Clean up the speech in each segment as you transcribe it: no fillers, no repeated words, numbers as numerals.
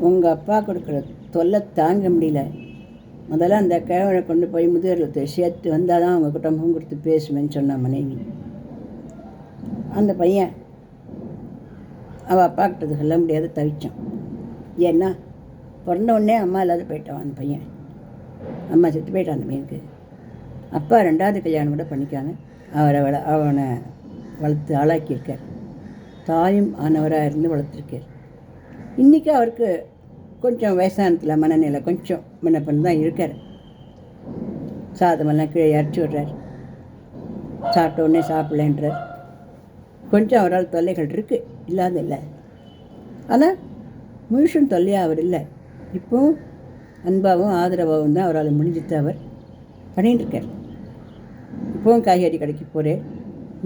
உங்கள் அப்பா கொடுக்குற தொல்லை தாங்க முடியல. முதல்ல அந்த கிழவனை கொண்டு போய் முதியோர் சேர்த்து வந்தால் தான் அவங்க குடும்பம் கொடுத்து பேசுவேன்னு சொன்னான் மனைவி. அந்த பையன் அவள் அப்பா கிட்ட சொல்ல முடியாத தவிச்சான். ஏன்னா பிறந்த உடனே அம்மா இல்லாத போயிட்டான் அந்த பையன். அம்மா செத்து போயிட்டான் அந்த பையனுக்கு. அப்பா 2வது கல்யாணம் கூட பண்ணிக்காங்க அவனை வளர்த்து ஆளாக்கியிருக்கார். தாயும் ஆனவராக இருந்து வளர்த்துருக்கார். இன்றைக்கி அவருக்கு கொஞ்சம் வயசானத்தில் மனநிலை கொஞ்சம் முன்னப்பன் தான் இருக்கார். சாதமெல்லாம் கீழே இறச்சி விடுறார். சாப்பிட்ட உடனே சாப்பிடலன்றார். கொஞ்சம் அவரால் தொல்லைகள் இருக்குது, இல்லாத இல்லை. ஆனால் முழுசும் தொல்லையாக அவர் இல்லை. இப்போவும் அன்பாகவும் ஆதரவாகவும் தான் அவரால் முடிஞ்சிட்டு அவர் பண்ணிட்டுருக்கார். இப்போவும் காய்கறி கடைக்கு போகிறேன்,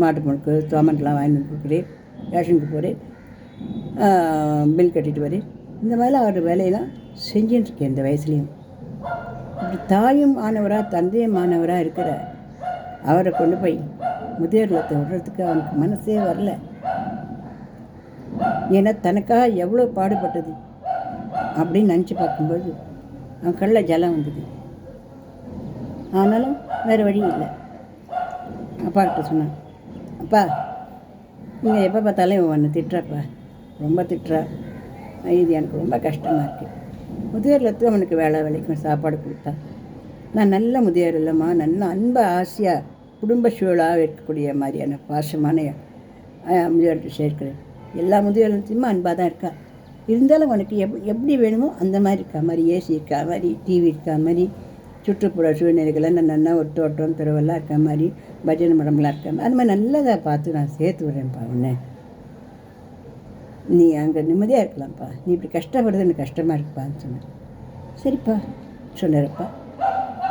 மாட்டு முழுக்கு தோமண்டெலாம் வாங்கிட்டு கொடுக்குறேன், ரேஷனுக்கு போகிறேன், பில் கட்டிட்டு வரேன். இந்த மாதிரிலாம் அவர் வேலையெல்லாம் செஞ்சுட்டுருக்கேன் இந்த வயசுலேயும். இப்படி தாயும் ஆனவராக தந்தையும் ஆனவராக இருக்கிற அவரை கொண்டு போய் முதியோர் இல்லத்தை விடுறதுக்கு அவனுக்கு மனசே வரல. ஏன்னா தனக்காக எவ்வளோ பாடுபட்டது அப்படின்னு நினச்சி பார்க்கும்போது அவன் கண்ணில் ஜலம் வந்தது. ஆனாலும் வேறு வழி இல்லை. அப்பா கிட்ட சொன்னான், அப்பா நீங்கள் எப்போ பார்த்தாலும் இவன் ஒன்று திட்டுறாப்பா, ரொம்ப திட்டுறா, இது எனக்கு ரொம்ப கஷ்டமாக இருக்குது. முதியோர் இல்லத்துக்கு அவனுக்கு வேலைக்கும் சாப்பாடு கொடுத்தா. நான் நல்ல முதியோர் இல்லைம்மா, நல்ல அன்பு ஆசையாக குடும்ப சூழலாக இருக்கக்கூடிய மாதிரியான பாசமான முதியோர்கிட்ட சேர்க்கிறேன். எல்லா முதியோர்லையுமே அன்பாக தான் இருக்கா. இருந்தாலும் உனக்கு எப்படி வேணுமோ அந்த மாதிரி இருக்கா மாதிரி, ஏசி இருக்கா மாதிரி, டிவி இருக்கா மாதிரி, சுற்றுப்புற சூழ்நிலைகள்லாம் நல்லா ஒரு தோட்டம் தெருவெல்லாம் இருக்கா மாதிரி, பஜனை மடம்லாம் இருக்கா மாதிரி, அந்த மாதிரி நல்லதாக பார்த்து நான் சேர்த்து விட்றேன்ப்பா. உன்னை நீ அங்கே நிம்மதியாக இருக்கலாம்ப்பா, நீ இப்படி கஷ்டப்படுறது எனக்கு கஷ்டமாக இருக்குப்பான்னு சொன்னேன். சரிப்பா சொன்னார்ப்பா.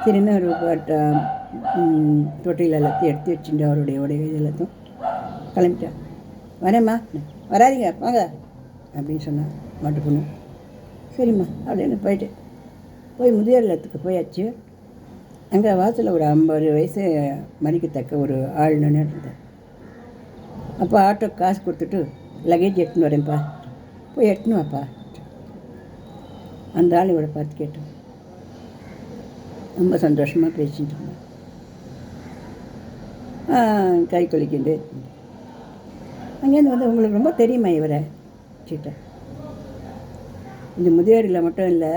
சரி, என்ன ஒரு தொட்டியில் எல்லாத்தையும் எடுத்து வச்சுட்டு அவருடைய உடைய எல்லாத்தையும் கிளம்பிட்டான். வரேம்மா, வராதிங்க வாங்க அப்படின்னு சொன்னான் மாட்டு பொண்ணு. சரிம்மா அப்படின்னு போயிட்டு போய் முதியோர் இல்லத்துக்கு போயாச்சு. அங்கே வாசலில் ஒரு 50 வயசு மதிக்கத்தக்க ஒரு ஆள் நின்று இருந்தார். அப்போ ஆட்டோ காசு கொடுத்துட்டு லக்கேஜ் எடுத்துன்னு வரேன்ப்பா, போய் எடுத்துன்னு வாப்பா. அந்த ஆள் இவரை பார்த்து கேட்டோம். ரொம்ப சந்தோஷமாக பேசிட்டு இருந்தோம். கை கொலிக்கிண்டு அங்கேருந்து வந்து உங்களுக்கு ரொம்ப தெரியுமா இவரை சீட்டை? இந்த முதியோர் இல்லம் மட்டும் இல்லை,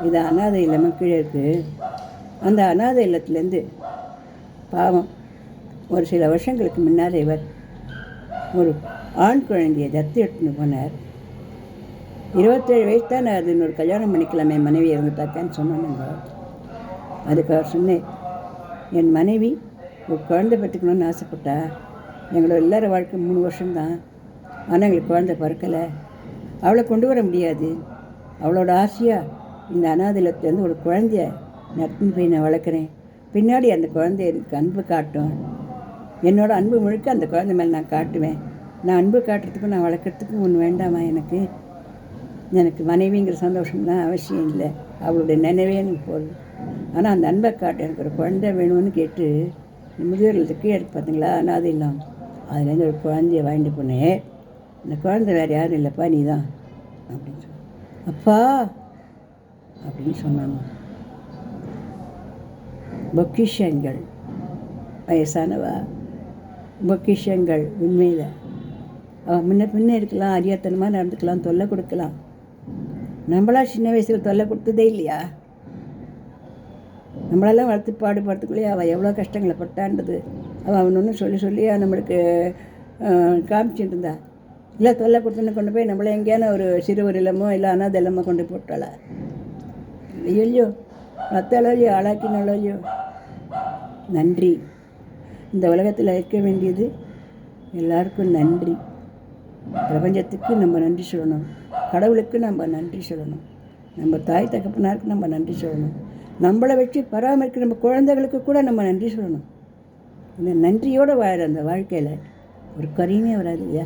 இது அனாதை இல்லமாக கீழே இருக்குது. அந்த அனாதை இல்லத்துலேருந்து பாவம் ஒரு சில வருஷங்களுக்கு முன்னால் இவர் ஒரு ஆண் குழந்தையை தத்து எடுத்துன்னு போனார். 27 வயசு தான் நான் அது இன்னொரு கல்யாணம் பண்ணிக்கலாமே மனைவி இருந்துட்டாக்கான்னு சொன்னாங்க. அதுக்கு அவர் சொன்னேன், என் மனைவி ஒரு குழந்தை பெற்றுக்கணும்னு ஆசைப்பட்டா. எங்களோட எல்லார வாழ்க்கை 3 வருஷம்தான், ஆனால் எங்களுக்கு குழந்தை பிறக்கலை. அவளை கொண்டு வர முடியாது. அவளோட ஆசையாக இந்த அனாதையிலேருந்து ஒரு குழந்தைய நடத்தின்னு போய் நான் வளர்க்குறேன். பின்னாடி அந்த குழந்தைய எனக்கு அன்பு காட்டும். என்னோடய அன்பு முழுக்க அந்த குழந்தை மேலே நான் காட்டுவேன். நான் அன்பு காட்டுறதுக்கும் நான் வளர்க்குறதுக்கும் ஒன்று வேண்டாமா? எனக்கு மனைவிங்கிற சந்தோஷம்லாம் அவசியம் இல்லை, அவளுடைய நினைவே எனக்கு போதும். ஆனால் அந்த அன்பை காட்டு, எனக்கு ஒரு குழந்தை வேணும்னு கேட்டு முதியோர்களுக்கு கீழே இருக்கு பார்த்தீங்களா அனாதை இல்லாம், அதுலேருந்து ஒரு குழந்தைய வாங்கிட்டு போனேன். அந்த குழந்தை வேறு யாரும் இல்லைப்பா, நீ தான் அப்படின்னு சொன்ன. அப்பா அப்படின்னு சொன்னாங்க. பொக்கிஷங்கள், வயசானவா பொக்கிஷங்கள். உண்மையில் அவன் முன்ன இருக்கலாம், அறியாத்தனமாக நடந்துக்கலாம், தொல்லை கொடுக்கலாம். நம்மளா சின்ன வயசில் தொல்லை கொடுத்ததே இல்லையா? நம்மளெல்லாம் வளர்த்து பாடுபடுறதுக்குள்ளேயே அவள் எவ்வளோ கஷ்டங்களை பட்டான்றது அவன் ஒன்று சொல்லி நம்மளுக்கு காமிச்சுட்டு இருந்தா. இல்லை தொல்லை கொடுத்துன்னு கொண்டு போய் நம்மளை எங்கேயான ஒரு சிறுவர் இல்லமோ இல்லை அனாதை இல்லமோ கொண்டு போட்டாளா? இல்லையோ, மற்றளவையோ ஆளாக்கினாலையோ. நன்றி. இந்த உலகத்தில் இருக்க வேண்டியது எல்லாருக்கும் நன்றி. பிரபஞ்சத்துக்கு நம்ம நன்றி சொல்லணும், கடவுளுக்கு நம்ம நன்றி சொல்லணும், நம்ம தாய் தகப்பனாருக்கு நம்ம நன்றி சொல்லணும், நம்மளை வச்சு பராமரிக்கிற நம்ம குழந்தைகளுக்கு கூட நம்ம நன்றி சொல்லணும். இந்த நன்றியோடு வாழற அந்த வாழ்க்கையில் ஒரு குறையுமே வராது இல்லையா?